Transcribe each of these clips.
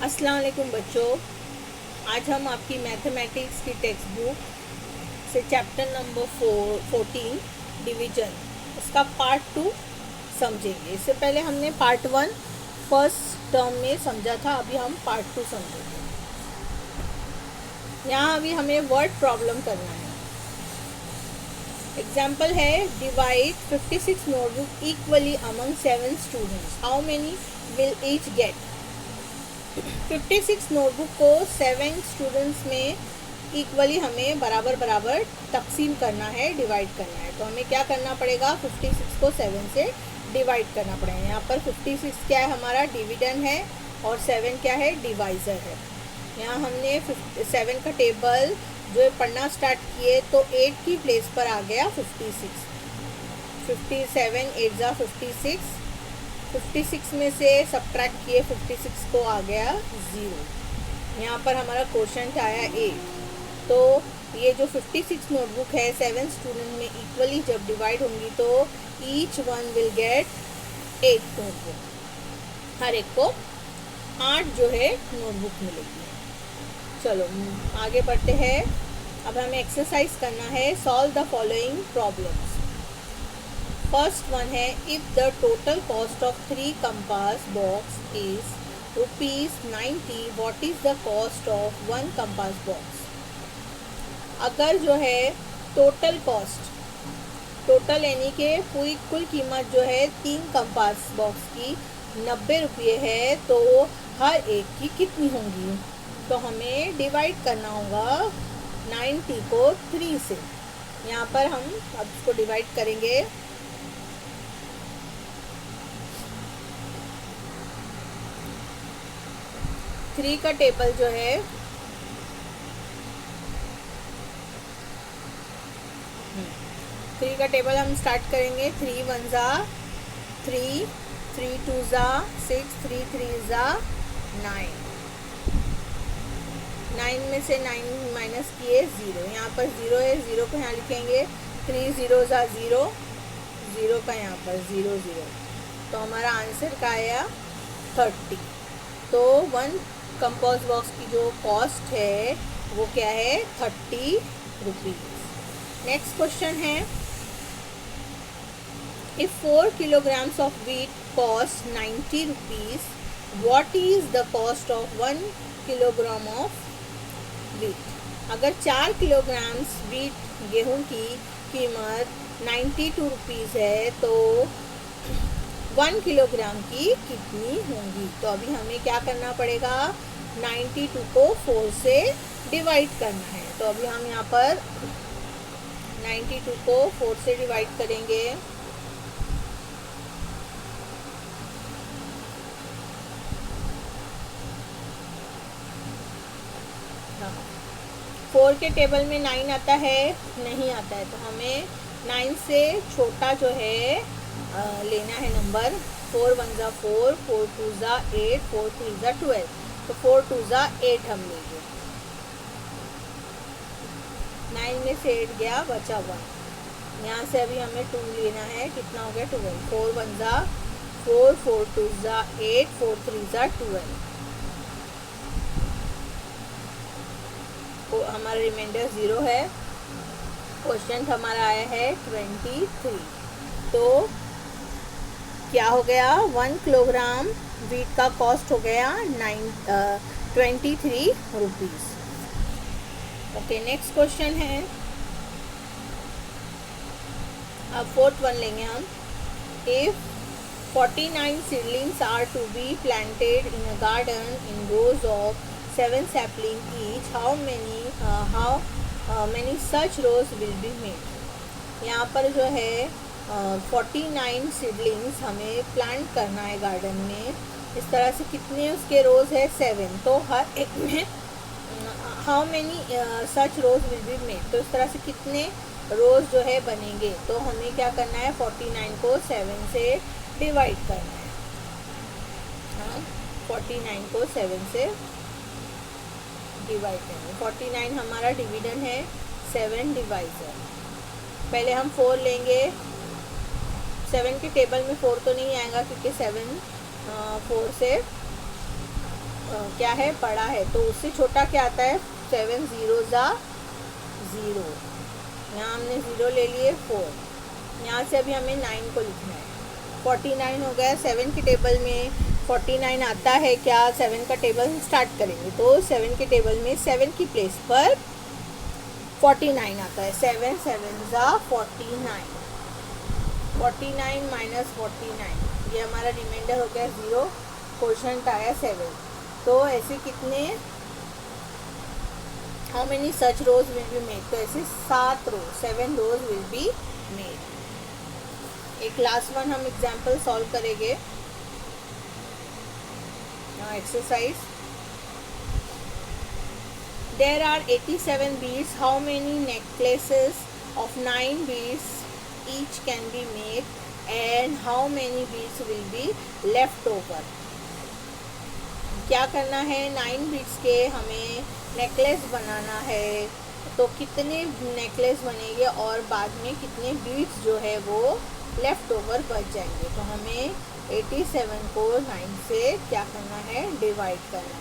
अस्सलाम वालेकुम बच्चों। आज हम आपकी मैथमेटिक्स की टेक्स्ट बुक से चैप्टर नंबर 14 डिवीजन उसका पार्ट 2 समझेंगे। इससे पहले हमने पार्ट 1 फर्स्ट टर्म में समझा था, अभी हम पार्ट 2 समझेंगे। यहाँ अभी हमें वर्ड प्रॉब्लम करना है। एग्जाम्पल है, divide 56 notebook equally among 7 students, how many will each get. 56 notebook को 7 स्टूडेंट्स में इक्वली हमें बराबर बराबर तकसीम करना है, डिवाइड करना है। तो हमें क्या करना पड़ेगा, 56 को 7 से डिवाइड करना पड़ेगा। यहाँ पर 56 क्या है, हमारा डिविडेंड है, और 7 क्या है, डिवाइज़र है। यहाँ हमने 7 का टेबल जो पढ़ना स्टार्ट किए तो 8 की प्लेस पर आ गया 56। 57 8 जा 56, 56 में से सब्ट्रैक्ट किए 56 को आ गया 0। यहाँ पर हमारा क्वेश्चन आया 8। तो ये जो 56 नोटबुक है 7 स्टूडेंट में इक्वली जब डिवाइड होंगी तो each one will get 8 notebook, हर एक को 8 जो है नोटबुक मिलेगी। चलो आगे बढ़ते हैं। अब हमें एक्सरसाइज करना है, solve the following problems. First one है, if the total cost of 3 compass box is ₹90, what is the cost of 1 compass box. अगर जो है टोटल कॉस्ट, टोटल यानी कि पूरी कुल कीमत जो है 3 कंपास बॉक्स की 90 रुपये है, तो हर एक की कितनी होंगी। तो हमें डिवाइड करना होगा 90 को 3 से। यहाँ पर हम अब इसको डिवाइड करेंगे। थ्री का टेबल जो है हम स्टार्ट करेंगे। 3 1 जा 3, 3 2 जा 6, 3 3 जा 9, 9 में से 9 माइनस किए 0। यहाँ पर 0 है, 0 को यहाँ लिखेंगे। 3 0 जा 0, 0 का यहाँ पर 0 0। तो हमारा आंसर का आया 30। तो 1 कंपास बॉक्स की जो कॉस्ट है वो क्या है, 30 रुपीज़। नेक्स्ट क्वेश्चन है, if 4 kilograms of wheat cost 90 rupees, what is the cost of 1 kilogram of wheat। अगर 4 किलोग्राम्स वीट गेहूं की कीमत 92 रुपीज़ है तो 1 किलोग्राम की कितनी होंगी। तो अभी हमें क्या करना पड़ेगा, 92 को 4 से डिवाइड करना है। तो अभी हम यहाँ पर 92 को 4 से डिवाइड करेंगे। हाँ, 4 के टेबल में 9 आता है, नहीं आता है। तो हमें 9 से छोटा जो है लेना है नंबर। 4 1 जा 4, 4 2 जा 8, 4 3 जा 12। तो 4 2 जा 8 हम लेंगे। 9 में से 8 गया, बचा 1। यहाँ से अभी हमें 2 लेना है, कितना हो गया 12। 4 1 जा 4, 4 2 जा 8, 4 3 जा 12। हमारा रिमाइंडर 0 है। क्वेश्चन हमारा आया है 23। तो क्या हो गया, 1 किलोग्राम वीट का कॉस्ट हो गया 23 रुपीज़। ओके, नेक्स्ट क्वेश्चन है, अब 4th वन लेंगे हम। If 49 seedlings are to be planted in a garden in rows of 7 sapling each, how many such rows will be made। यहाँ पर जो है 49 सीडलिंग्स हमें प्लांट करना है गार्डन में। इस तरह से कितने उसके रोज़ है, 7। तो हर एक में how many such rows will be made, तो इस तरह से कितने रोज़ जो है बनेंगे। तो हमें क्या करना है, 49 को 7 से डिवाइड करना है। हाँ, 49 को 7 से डिवाइड करेंगे। 49 हमारा डिविडेंड है, 7 डिवाइजर। पहले हम 4 लेंगे। 7 के टेबल में 4 तो नहीं आएगा क्योंकि 7 4 से क्या है, बड़ा है, तो उससे छोटा क्या आता है, 7 ज़ीरो ज़ा 0, यहाँ हमने 0 ले लिए 4, यहाँ से अभी हमें 9 को लिखना है। 49 हो गया, 7 के टेबल में 49 आता है क्या, 7 का टेबल स्टार्ट करेंगे तो 7 के टेबल में 7 की प्लेस पर 49 आता है। 7 7 ज़ा 49, 49 माइनस 49, ये हमारा रिमाइंडर हो गया 0, क्वोशंट आया 7। तो ऐसे कितने, how many such rows will be made, तो ऐसे 7 row, 7 rows will be made. एक लास्ट वन हम एग्जाम्पल सॉल्व करेंगे। Exercise, there are 87 beads, how many necklaces of 9 beads each can be made and how many beads will be left over. क्या करना है, 9 beads के हमें necklace बनाना है, तो कितने नेकलेस बनेंगे और बाद में कितने बीड्स जो है वो लेफ्ट ओवर बच जाएंगे। तो हमें 87 को 9 से क्या करना है, डिवाइड करना है।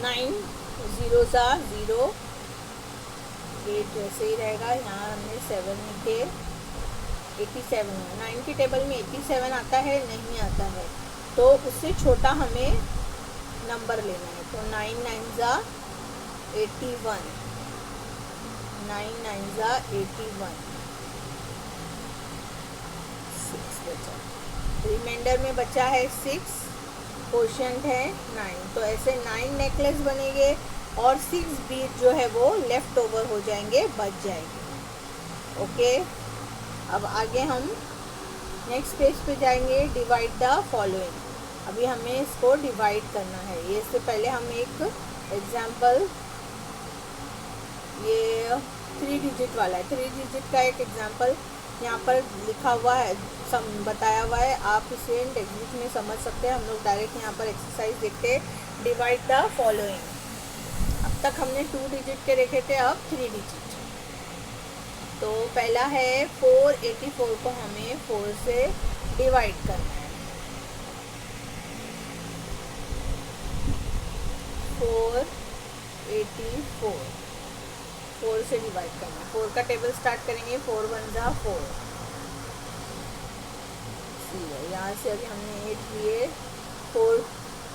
नाइन ज़ीरो ज़ा 0, 8 वैसे ही रहेगा, यहाँ हमने 7 लिखे, 87 है। 9 के टेबल में 87 आता है, नहीं आता है, तो उससे छोटा हमें नंबर लेना है। तो 9 9 ज़ा 81, 9 9 ज़ा 81, 6 बचा, रिमाइंडर में बचा है 6, क्वोशंट है 9, तो ऐसे 9 नेकलेस बनेंगे और 6 बीट जो है वो लेफ्ट ओवर हो जाएंगे, बच जाएंगे। ओके, अब आगे हम नेक्स्ट पेज पे जाएंगे, डिवाइड द फॉलोइंग। अभी हमें इसको डिवाइड करना है। ये इससे पहले हम एक एग्जाम्पल, ये 3 डिजिट वाला है, 3 डिजिट का एक एग्जाम्पल यहाँ पर लिखा हुआ है, बताया हुआ है, आप इसे टेक्निक में समझ सकते हैं। हम लोग डायरेक्ट यहाँ पर एक्सरसाइज देखते हैं। डिवाइड द फॉलोइंग, अब तक हमने 2 डिजिट के देखे थे, अब 3 डिजिट। तो पहला है 484 को हमें 4 से डिवाइड करना है। 484 4 से डिवाइड करना है। 4 का टेबल स्टार्ट करेंगे, 4 1 ज़ा 4, यहाँ से अभी हमने 8 लिए, 4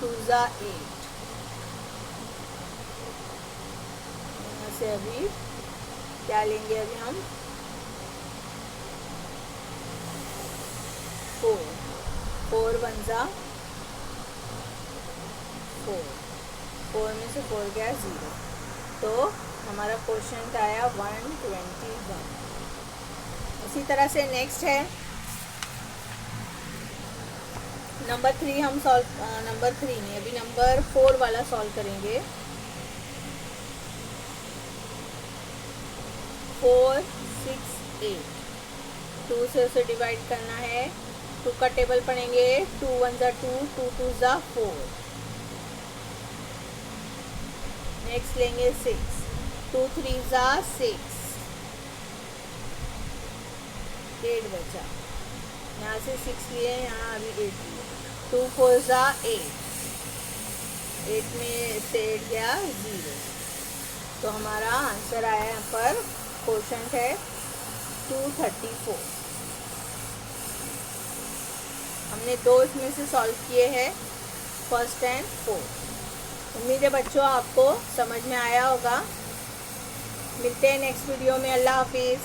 2 ज़ा 8, यहाँ से अभी क्या लेंगे, अभी हम 4 4 1 ज़ा 4, 4 में से 4 गया 0, तो हमारा क्वोशंट आया 121। इसी तरह से नेक्स्ट है नंबर 3, हम सॉल्व, नंबर 3 नहीं, अभी नंबर 4 वाला सॉल्व करेंगे। 4 6 8, 2 से उसे डिवाइड करना है। 2 का टेबल पढ़ेंगे, 2 1 ज़ा 2, 2 2 ज़ा 4, नेक्स्ट लेंगे 6, 2 3 ज़ा 6, 8 बचा, यहाँ से 6 लिए, यहाँ अभी 8 लिए, 2 4 ज़ा 8, 8 में से 8 गया 0, तो हमारा आंसर आया यहाँ पर, क्वोशंट है 234। हमने 2 इसमें से सॉल्व किए हैं, फर्स्ट एंड फोर्थ। उम्मीद है बच्चों आपको समझ में आया होगा। मिलते हैं नेक्स्ट वीडियो में। अल्लाह हाफिज़।